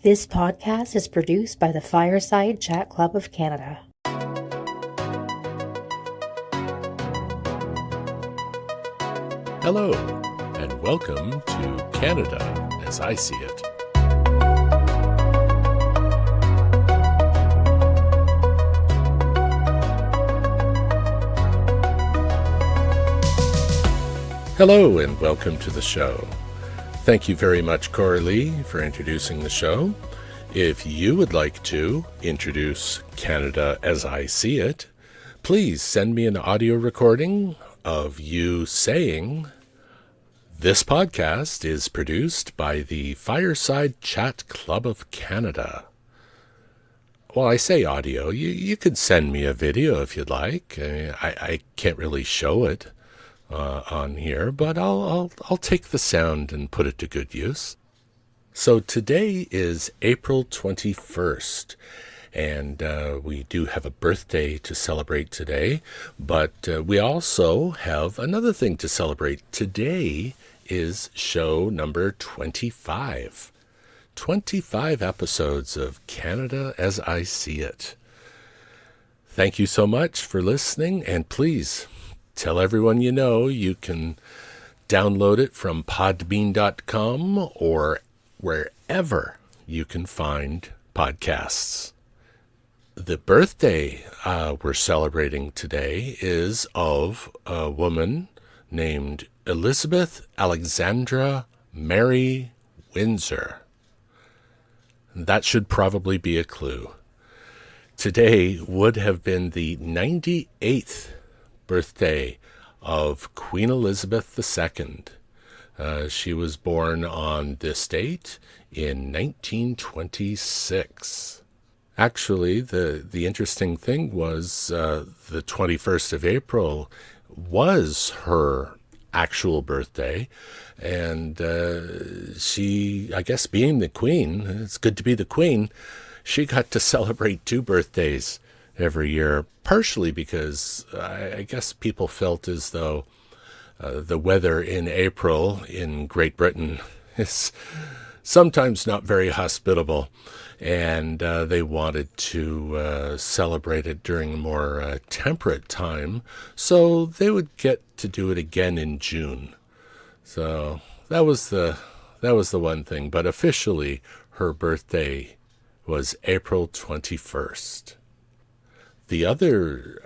This podcast is produced by the Fireside Chat Club of Canada. Hello, and welcome to Canada as I See It. Hello, and welcome to the show. Thank you very much, Coralie, for introducing the show. If you would like to introduce Canada as I See It, please send me an audio recording of you saying, "This podcast is produced by the Fireside Chat Club of Canada." Well, I say audio. You could send me a video if you'd like. I can't really show it on here, but I'll take the sound and put it to good use. So today is April 21st, and we do have a birthday to celebrate today, but we also have another thing to celebrate. Today is show number 25. 25 episodes of Canada as I See It. Thank you so much for listening, and please tell everyone you know. You can download it from podbean.com or wherever you can find podcasts. The birthday we're celebrating today is of a woman named Elizabeth Alexandra Mary Windsor. That should probably be a clue. Today would have been the 98th birthday of Queen Elizabeth II. She was born on this date in 1926. Actually, the interesting thing was the 21st of April was her actual birthday, and she, I guess being the queen, it's good to be the queen, she got to celebrate two birthdays every year, partially because I guess people felt as though the weather in April in Great Britain is sometimes not very hospitable, and they wanted to celebrate it during a more temperate time, so they would get to do it again in June. So that was the one thing, but officially her birthday was April 21st. The other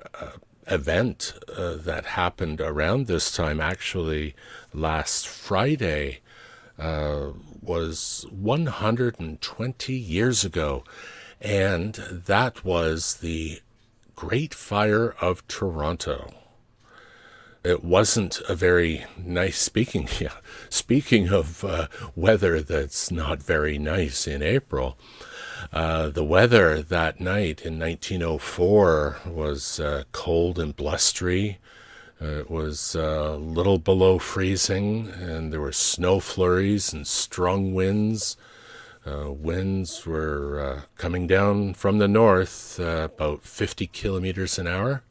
event that happened around this time, actually last Friday, was 120 years ago, and that was the Great Fire of Toronto. It wasn't a very nice, speaking of weather that's not very nice in April, the weather that night in 1904 was cold and blustery. It was a little below freezing, and there were snow flurries and strong winds. Winds were coming down from the north, about 50 kilometers an hour.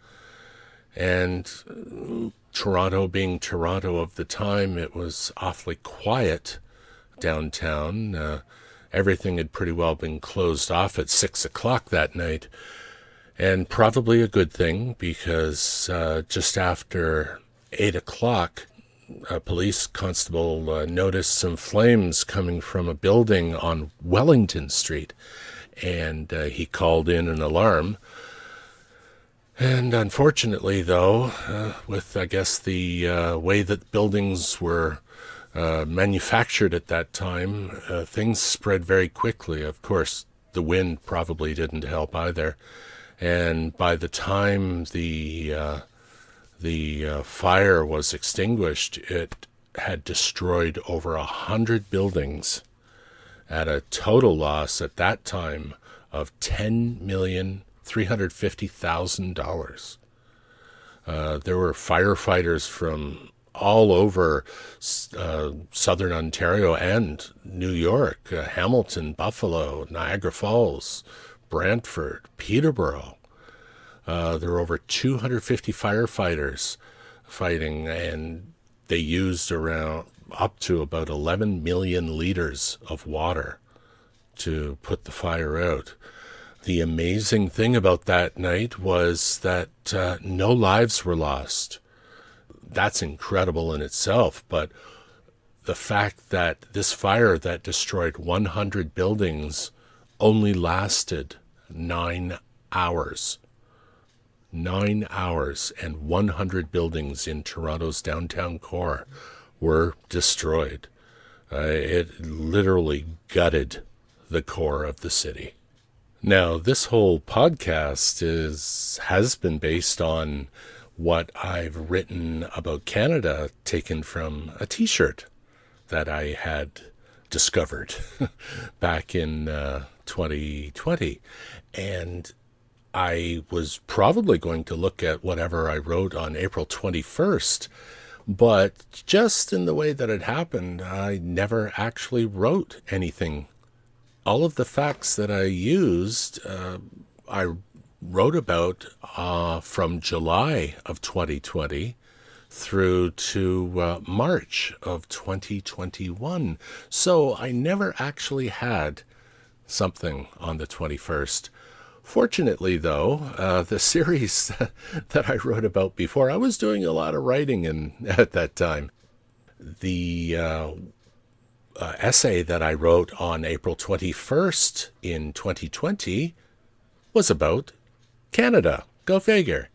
And Toronto being Toronto of the time, it was awfully quiet downtown. Everything had pretty well been closed off at 6 o'clock that night, and probably a good thing, because just after 8 o'clock, a police constable noticed some flames coming from a building on Wellington Street, and he called in an alarm. And unfortunately, though, with, I guess, the way that buildings were manufactured at that time, things spread very quickly. Of course, the wind probably didn't help either. And by the time the fire was extinguished, it had destroyed over 100 buildings at a total loss at that time of $10,350,000. There were firefighters from all over southern Ontario and New York, Hamilton, Buffalo, Niagara Falls, Brantford, Peterborough. There were over 250 firefighters fighting, and they used up to about 11 million liters of water to put the fire out. The amazing thing about that night was that no lives were lost. That's incredible in itself, but the fact that this fire that destroyed 100 buildings only lasted 9 hours. 9 hours, and 100 buildings in Toronto's downtown core were destroyed. It literally gutted the core of the city. Now, this whole podcast has been based on what I've written about Canada, taken from a t-shirt that I had discovered back in 2020. And I was probably going to look at whatever I wrote on April 21st, but just in the way that it happened, I never actually wrote anything. All of the facts that I used, I wrote about from July of 2020 through to March of 2021. So I never actually had something on the 21st. Fortunately, though, the series that I wrote about before, I was doing a lot of writing at that time. The essay that I wrote on April 21st in 2020 was about Canada. Go figure.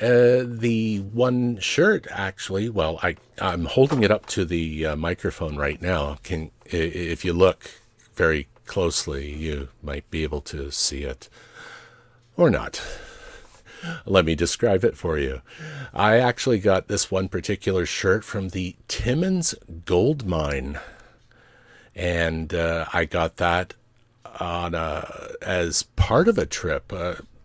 The one shirt, actually, well, I'm holding it up to the microphone right now. If you look very closely, you might be able to see it, or not. Let me describe it for you. I actually got this one particular shirt from the Timmins Gold Mine, and I got that as part of a trip.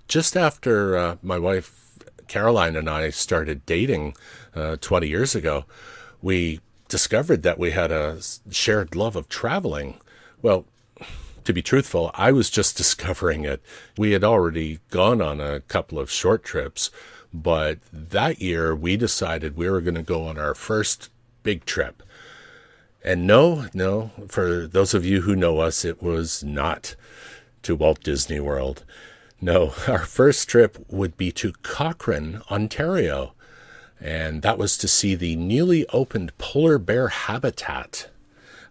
Just after my wife Caroline and I started dating 20 years ago, we discovered that we had a shared love of traveling. Well, to be truthful, I was just discovering it. We had already gone on a couple of short trips, but that year we decided we were going to go on our first big trip. And no, for those of you who know us, it was not to Walt Disney World. No, our first trip would be to Cochrane, Ontario, and that was to see the newly opened polar bear habitat.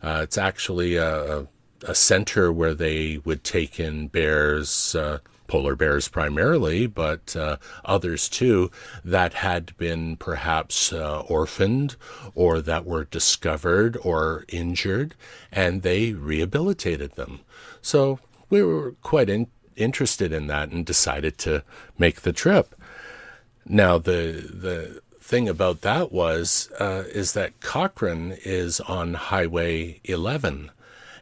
It's actually a center where they would take in bears, polar bears primarily, but others too, that had been perhaps orphaned or that were discovered or injured, and they rehabilitated them. So we were quite interested in that and decided to make the trip. Now, the thing about that is that Cochrane is on Highway 11.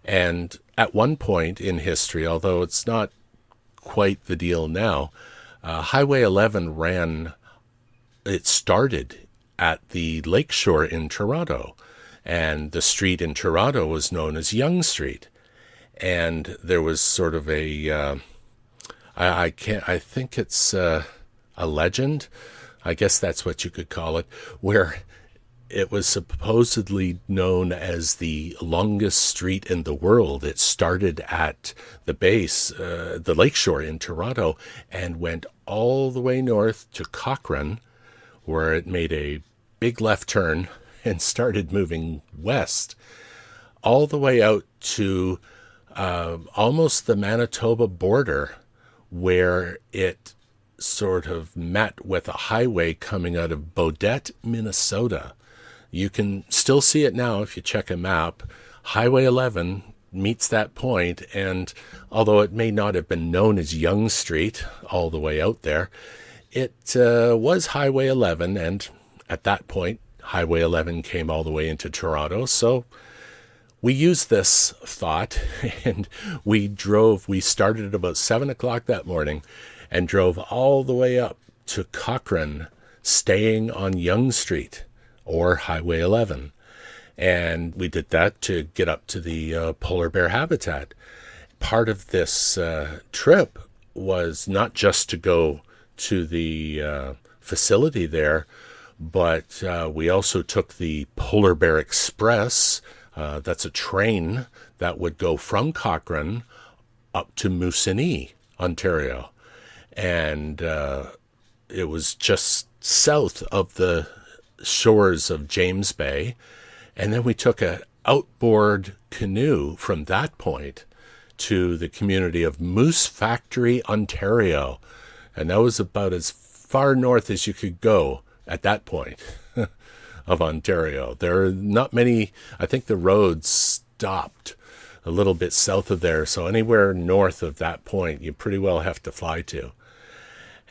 And at one point in history, although it's not quite the deal now, Highway 11 started at the lakeshore in Toronto, and the street in Toronto was known as Yonge Street. And there was sort of I think it's a legend, I guess that's what you could call it, where it was supposedly known as the longest street in the world. It started at the base, the lakeshore in Toronto, and went all the way north to Cochrane, where it made a big left turn and started moving west, all the way out to almost the Manitoba border, where it sort of met with a highway coming out of Baudette, Minnesota. You can still see it now if you check a map. Highway 11 meets that point, and although it may not have been known as Yonge Street all the way out there, it was Highway 11, and at that point, Highway 11 came all the way into Toronto. So we used this thought, and we started at about 7 o'clock that morning and drove all the way up to Cochrane, staying on Yonge Street, or Highway 11. And we did that to get up to the polar bear habitat. Part of this trip was not just to go to the facility there, but we also took the Polar Bear Express. That's a train that would go from Cochrane up to Moosonee, Ontario. And it was just south of the shores of James Bay. And then we took a outboard canoe from that point to the community of Moose Factory, Ontario. And that was about as far north as you could go at that point of Ontario. There are not many, I think the roads stopped a little bit south of there. So anywhere north of that point, you pretty well have to fly to.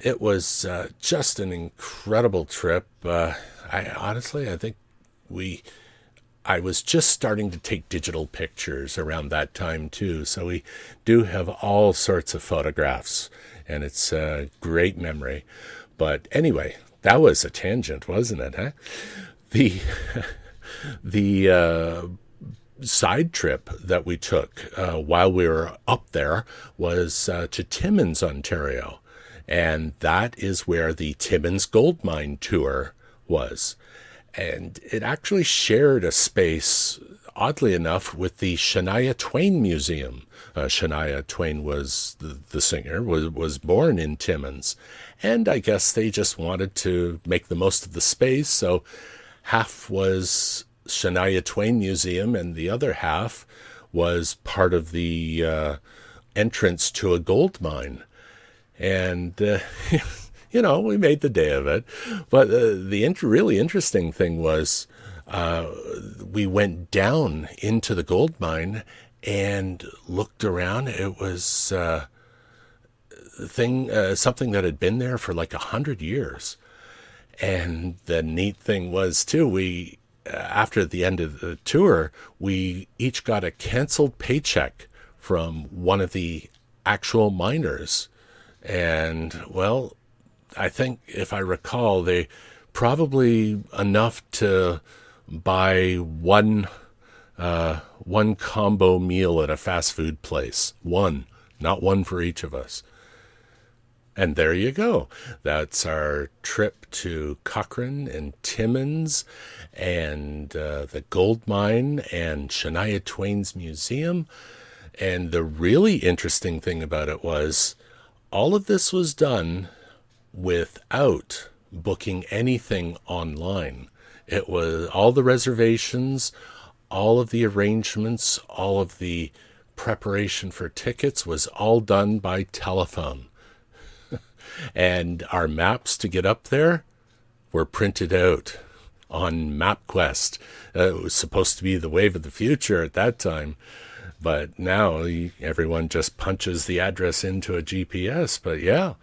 It was just an incredible trip. I think I was just starting to take digital pictures around that time too. So we do have all sorts of photographs, and it's a great memory. But anyway, that was a tangent, wasn't it, huh? The side trip that we took while we were up there was to Timmins, Ontario. And that is where the Timmins Gold Mine Tour was. And it actually shared a space, oddly enough, with the Shania Twain Museum. Shania Twain was the singer, was born in Timmins. And I guess they just wanted to make the most of the space. So half was Shania Twain Museum, and the other half was part of the entrance to a gold mine. And, we made the day of it. But the really interesting thing was we went down into the gold mine and looked around. It was something that had been there for like 100 years. And the neat thing was, too, after the end of the tour, we each got a canceled paycheck from one of the actual miners. And, well, I think if I recall, they probably enough to buy one combo meal at a fast food place. One, not one for each of us. And there you go. That's our trip to Cochrane and Timmins and the gold mine and Shania Twain's museum. And the really interesting thing about it was all of this was done without booking anything online. It was all the reservations, all of the arrangements, all of the preparation for tickets was all done by telephone. And our maps to get up there were printed out on MapQuest. It was supposed to be the wave of the future at that time. But now everyone just punches the address into a GPS. But yeah,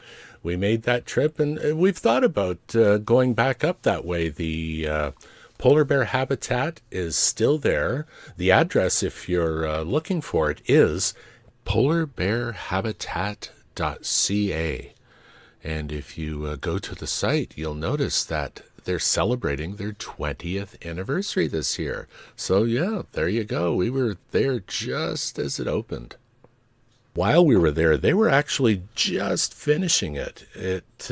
we made that trip, and we've thought about going back up that way. The polar bear habitat is still there. The address, if you're looking for it, is polarbearhabitat.ca. And if you go to the site, you'll notice that they're celebrating their 20th anniversary this year. So yeah, there you go. We were there just as it opened. While we were there, they were actually just finishing it. It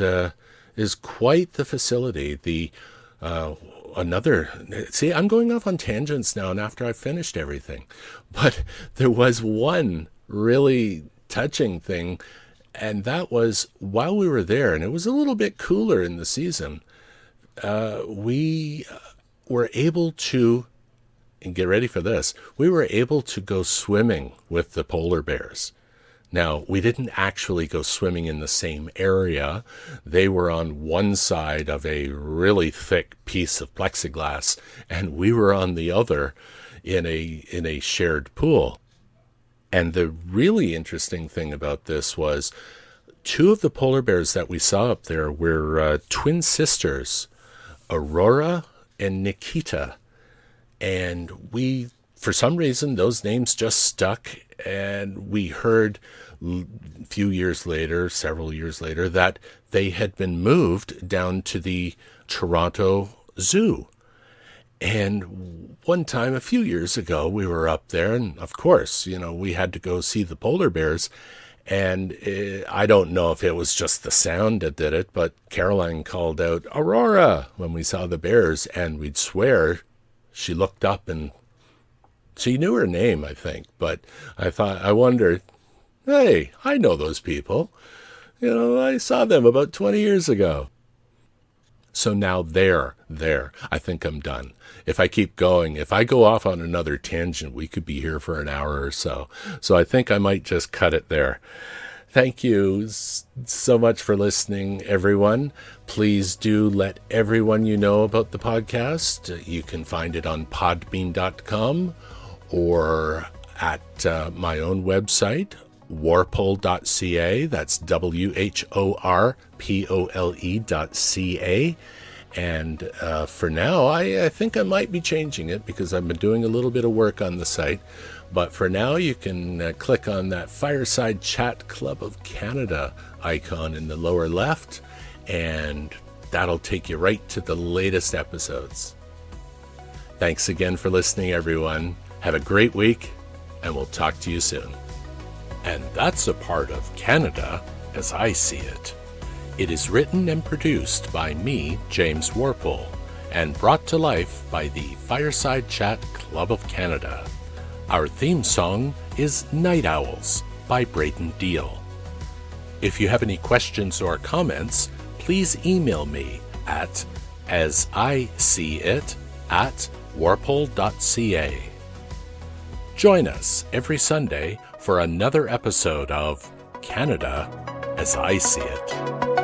is quite the facility. I'm going off on tangents now, and after I've finished everything. But there was one really touching thing, and that was while we were there, and it was a little bit cooler in the season, we were able to, and get ready for this, we were able to go swimming with the polar bears. Now, we didn't actually go swimming in the same area. They were on one side of a really thick piece of plexiglass, and we were on the other in a shared pool. And the really interesting thing about this was two of the polar bears that we saw up there were twin sisters, Aurora and Nikita. And for some reason, those names just stuck, and we heard several years later, that they had been moved down to the Toronto Zoo. And one time, a few years ago, we were up there, and of course, we had to go see the polar bears. And I don't know if it was just the sound that did it, but Caroline called out, "Aurora," when we saw the bears, and we'd swear she looked up and She knew her name, I think, but I wondered, hey, I know those people. I saw them about 20 years ago. So now there. I think I'm done. If I keep going, if I go off on another tangent, we could be here for an hour or so. So I think I might just cut it there. Thank you so much for listening, everyone. Please do let everyone you know about the podcast. You can find it on podbean.com or at my own website, warpole.ca. That's WHORPOLE.ca. And for now, I think I might be changing it because I've been doing a little bit of work on the site. But for now, you can click on that Fireside Chat Club of Canada icon in the lower left, and that'll take you right to the latest episodes. Thanks again for listening, everyone. Have a great week, and we'll talk to you soon. And that's a part of Canada as I see it. It is written and produced by me, James Warpole, and brought to life by the Fireside Chat Club of Canada. Our theme song is Night Owls by Braden Deal. If you have any questions or comments, please email me at asiseeit@warpole.ca. Join us every Sunday for another episode of Canada as I See It.